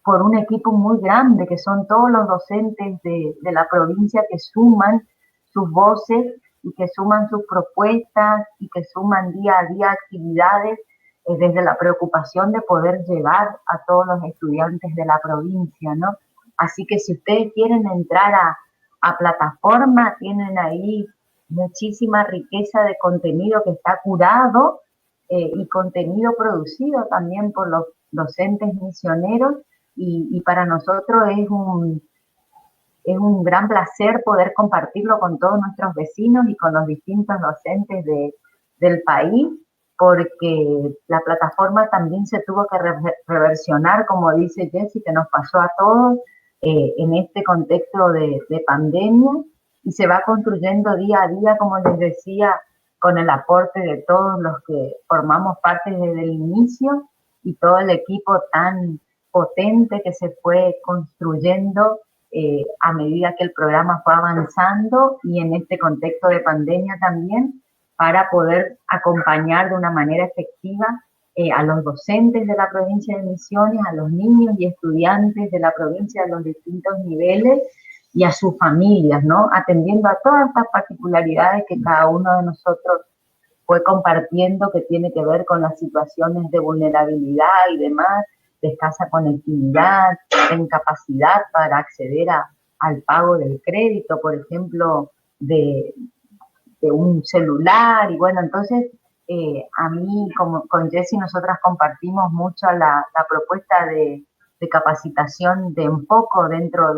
por un equipo muy grande, que son todos los docentes de la provincia que suman sus voces y que suman sus propuestas y que suman día a día actividades desde la preocupación de poder llevar a todos los estudiantes de la provincia, ¿no? Así que si ustedes quieren entrar a plataforma, tienen ahí muchísima riqueza de contenido que está curado y contenido producido también por los docentes misioneros, y para nosotros es un gran placer poder compartirlo con todos nuestros vecinos y con los distintos docentes del país, porque la plataforma también se tuvo que reversionar, como dice Jessie, que nos pasó a todos en este contexto de pandemia, y se va construyendo día a día, como les decía, con el aporte de todos los que formamos parte desde el inicio y todo el equipo tan potente que se fue construyendo a medida que el programa fue avanzando, y en este contexto de pandemia también, para poder acompañar de una manera efectiva a los docentes de la provincia de Misiones, a los niños y estudiantes de la provincia de los distintos niveles y a sus familias, ¿no? Atendiendo a todas estas particularidades que cada uno de nosotros fue compartiendo, que tiene que ver con las situaciones de vulnerabilidad y demás, de escasa conectividad, de incapacidad para acceder al pago del crédito, por ejemplo, de un celular. Y bueno, entonces a mí, como con Jessie, nosotras compartimos mucho la propuesta de capacitación de Enfoco dentro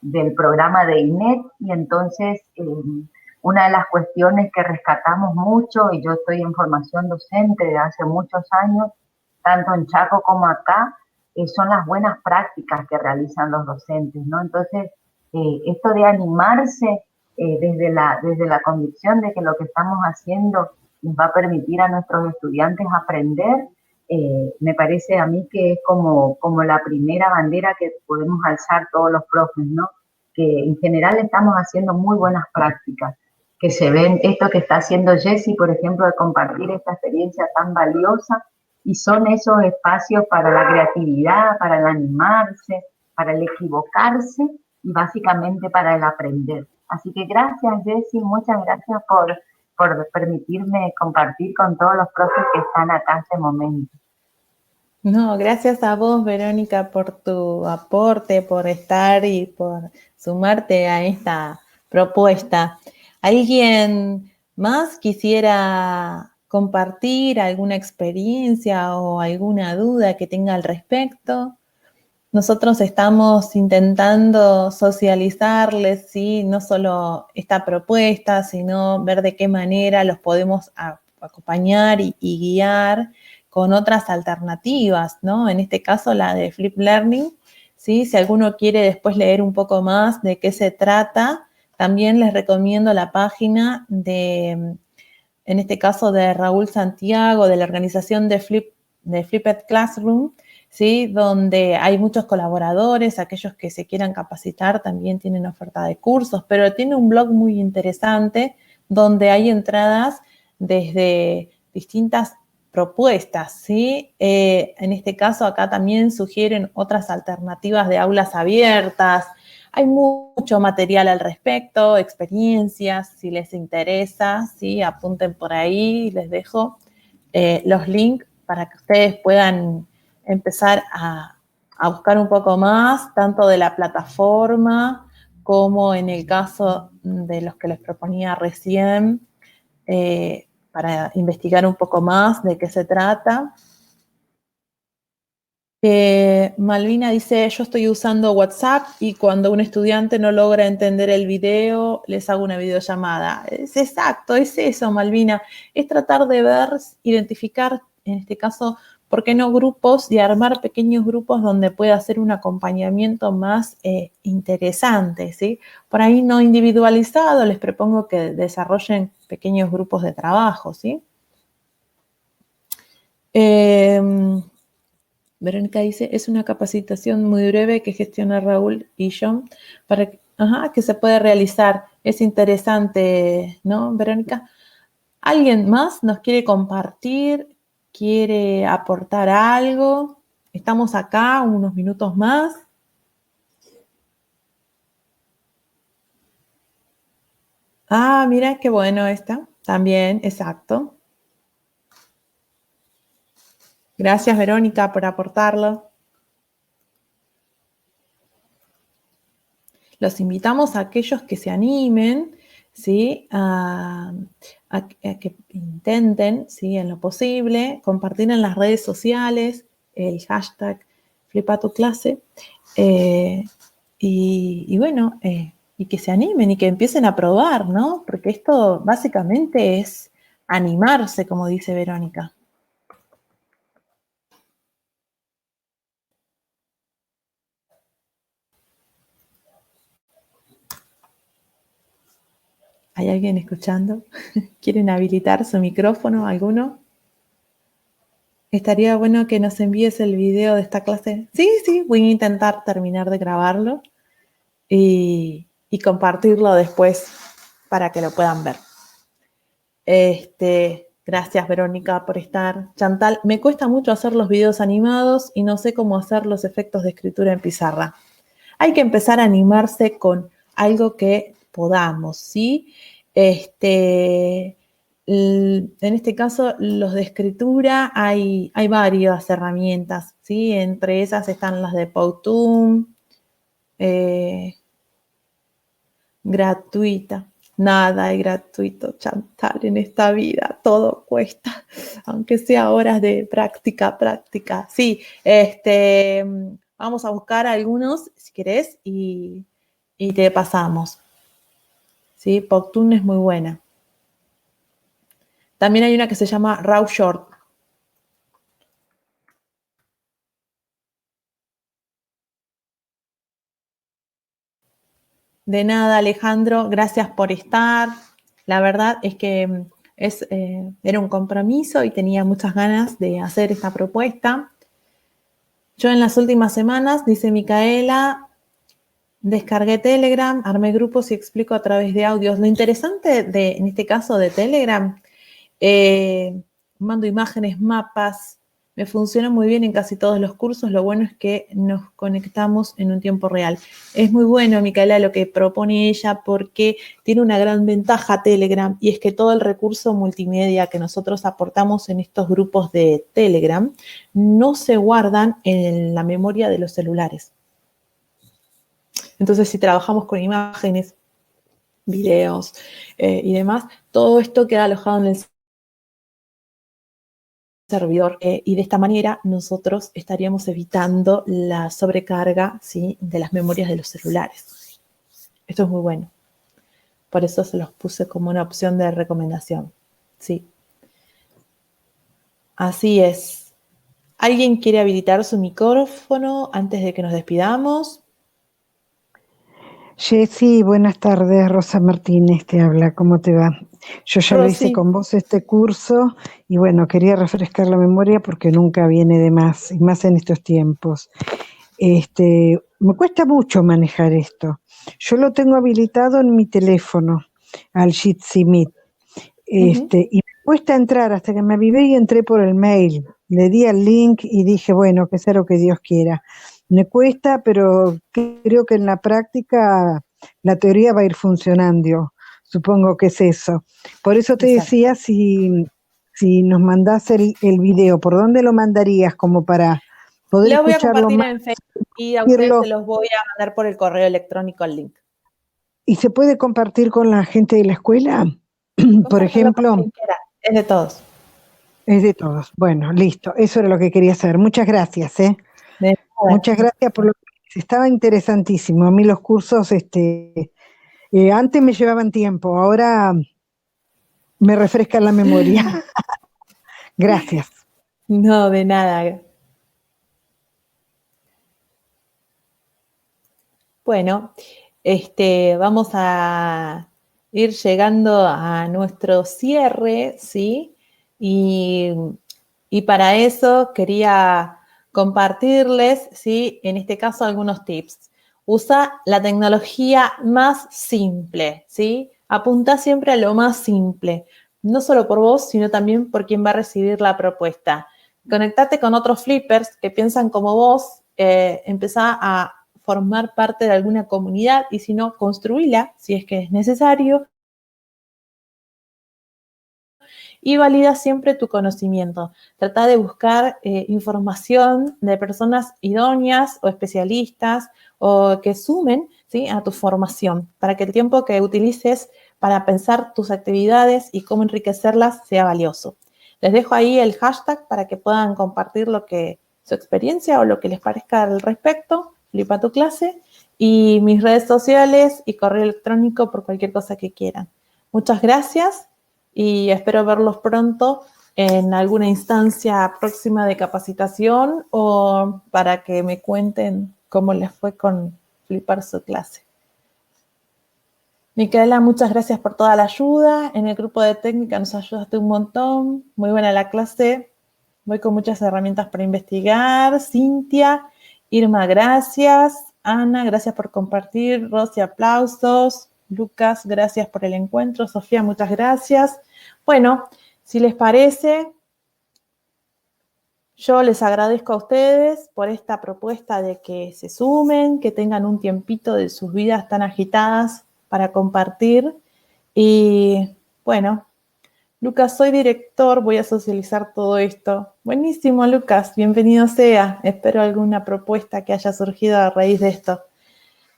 del programa de INET, y entonces una de las cuestiones que rescatamos mucho, y yo estoy en formación docente de hace muchos años, tanto en Chaco como acá, son las buenas prácticas que realizan los docentes, ¿no? Entonces, esto de animarse desde la convicción de que lo que estamos haciendo les va a permitir a nuestros estudiantes aprender, me parece a mí que es como la primera bandera que podemos alzar todos los profes, ¿no? Que en general estamos haciendo muy buenas prácticas, que se ven esto que está haciendo Jessie, por ejemplo, de compartir esta experiencia tan valiosa, y son esos espacios para la creatividad, para el animarse, para el equivocarse y básicamente para el aprender. Así que gracias, Jessie, muchas gracias por permitirme compartir con todos los profes que están acá en este momento. No, gracias a vos, Verónica, por tu aporte, por estar y por sumarte a esta propuesta. ¿Alguien más quisiera compartir alguna experiencia o alguna duda que tenga al respecto? Nosotros estamos intentando socializarles, ¿sí? No solo esta propuesta, sino ver de qué manera los podemos acompañar y guiar con otras alternativas, ¿no? En este caso, la de Flip Learning, ¿sí? Si alguno quiere después leer un poco más de qué se trata, también les recomiendo la página en este caso, de Raúl Santiago, de la organización de Flipped Classroom, ¿sí? Donde hay muchos colaboradores, aquellos que se quieran capacitar también tienen oferta de cursos, pero tiene un blog muy interesante donde hay entradas desde distintas propuestas, ¿sí? En este caso acá también sugieren otras alternativas de aulas abiertas. Hay mucho material al respecto, experiencias, si les interesa, ¿sí? Apunten por ahí, les dejo los links para que ustedes puedan empezar a buscar un poco más, tanto de la plataforma como en el caso de los que les proponía recién, para investigar un poco más de qué se trata. Malvina dice, yo estoy usando WhatsApp y cuando un estudiante no logra entender el video, les hago una videollamada. Es exacto, es eso, Malvina. Es tratar de ver, identificar, en este caso, ¿por qué no grupos y armar pequeños grupos donde pueda hacer un acompañamiento más interesante, ¿sí? Por ahí no individualizado, les propongo que desarrollen pequeños grupos de trabajo, ¿sí? Verónica dice, es una capacitación muy breve que gestiona Raúl y John para que se puede realizar. Es interesante, ¿no, Verónica? ¿Alguien más nos quiere compartir? ¿Quiere aportar algo? Estamos acá unos minutos más. Ah, mira qué bueno esta. También, exacto. Gracias, Verónica, por aportarlo. Los invitamos a aquellos que se animen, ¿sí? A que intenten, ¿sí? En lo posible, compartir en las redes sociales el hashtag #FlipaTuClase y bueno, y que se animen y que empiecen a probar, ¿no? Porque esto básicamente es animarse, como dice Verónica. ¿Hay alguien escuchando? ¿Quieren habilitar su micrófono alguno? Estaría bueno que nos envíes el video de esta clase. Sí, sí, voy a intentar terminar de grabarlo y compartirlo después para que lo puedan ver. Gracias, Verónica, por estar. Chantal, me cuesta mucho hacer los videos animados y no sé cómo hacer los efectos de escritura en pizarra. Hay que empezar a animarse con algo que podamos, ¿sí? En este caso, los de escritura, hay varias herramientas, ¿sí? Entre esas están las de Powtoon, gratuita. Nada es gratuito, Chantal, en esta vida. Todo cuesta, aunque sea horas de práctica. Sí, vamos a buscar algunos, si querés, y te pasamos. ¿Sí? Powtoon es muy buena. También hay una que se llama Raw Short. De nada, Alejandro, gracias por estar. La verdad es que era un compromiso y tenía muchas ganas de hacer esta propuesta. Yo en las últimas semanas, dice Micaela, descargué Telegram, armé grupos y explico a través de audios. Lo interesante en este caso de Telegram, mando imágenes, mapas, me funciona muy bien en casi todos los cursos. Lo bueno es que nos conectamos en un tiempo real. Es muy bueno, Micaela, lo que propone ella porque tiene una gran ventaja Telegram y es que todo el recurso multimedia que nosotros aportamos en estos grupos de Telegram no se guardan en la memoria de los celulares. Entonces, si trabajamos con imágenes, videos y demás, todo esto queda alojado en el servidor y de esta manera nosotros estaríamos evitando la sobrecarga, ¿sí? De las memorias de los celulares. Esto es muy bueno. Por eso se los puse como una opción de recomendación. Sí. Así es. ¿Alguien quiere habilitar su micrófono antes de que nos despidamos? Jessy, buenas tardes. Rosa Martínez te habla. ¿Cómo te va? Yo ya lo hice Rosy, con vos este curso y bueno, quería refrescar la memoria porque nunca viene de más, y más en estos tiempos. Me cuesta mucho manejar esto. Yo lo tengo habilitado en mi teléfono, al Jitsi Meet, y me cuesta entrar hasta que me avivé y entré por el mail. Le di al link y dije, bueno, que sea lo que Dios quiera. Me cuesta, pero creo que en la práctica la teoría va a ir funcionando. Supongo que es eso. Por eso te exacto. decía si nos mandás el video, ¿por dónde lo mandarías como para poder Lo voy a escucharlo compartir más? en Facebook y a ustedes se Irlo, los voy a mandar por el correo electrónico el link. ¿y se puede compartir con la gente de la escuela? Por Compártanlo con ejemplo, quien quiera, es de todos. es de todos. Bueno, listo. Eso era lo que quería saber. Muchas gracias, ¿eh? De nada. Muchas gracias por lo que estaba interesantísimo. A mí los cursos, antes me llevaban tiempo, ahora me refrescan la memoria. Gracias. No, de nada. Bueno, vamos a ir llegando a nuestro cierre, ¿sí? Y para eso quería compartirles, ¿sí? En este caso, algunos tips. Usa la tecnología más simple, ¿sí? Apunta siempre a lo más simple, no solo por vos, sino también por quien va a recibir la propuesta. Conectate con otros flippers que piensan como vos, empezá a formar parte de alguna comunidad y si no, construíla si es que es necesario y valida siempre tu conocimiento. Trata de buscar información de personas idóneas o especialistas o que sumen, ¿sí?, a tu formación para que el tiempo que utilices para pensar tus actividades y cómo enriquecerlas sea valioso. Les dejo ahí el hashtag para que puedan compartir su experiencia o lo que les parezca al respecto, Flipa tu clase, y mis redes sociales y correo electrónico por cualquier cosa que quieran. Muchas gracias y espero verlos pronto en alguna instancia próxima de capacitación o para que me cuenten cómo les fue con flipar su clase. Micaela, muchas gracias por toda la ayuda. En el grupo de técnica nos ayudaste un montón. Muy buena la clase. Voy con muchas herramientas para investigar. Cintia, Irma, gracias. Ana, gracias por compartir. Rosy, aplausos. Lucas, gracias por el encuentro. Sofía, muchas gracias. Bueno, si les parece, yo les agradezco a ustedes por esta propuesta de que se sumen, que tengan un tiempito de sus vidas tan agitadas para compartir. Y bueno, Lucas, soy director, voy a socializar todo esto. Buenísimo, Lucas, bienvenido sea. Espero alguna propuesta que haya surgido a raíz de esto.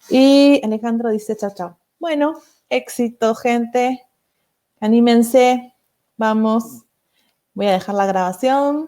Y Alejandro dice chao, chao. Bueno, éxito, gente. Anímense. Vamos. Voy a dejar la grabación.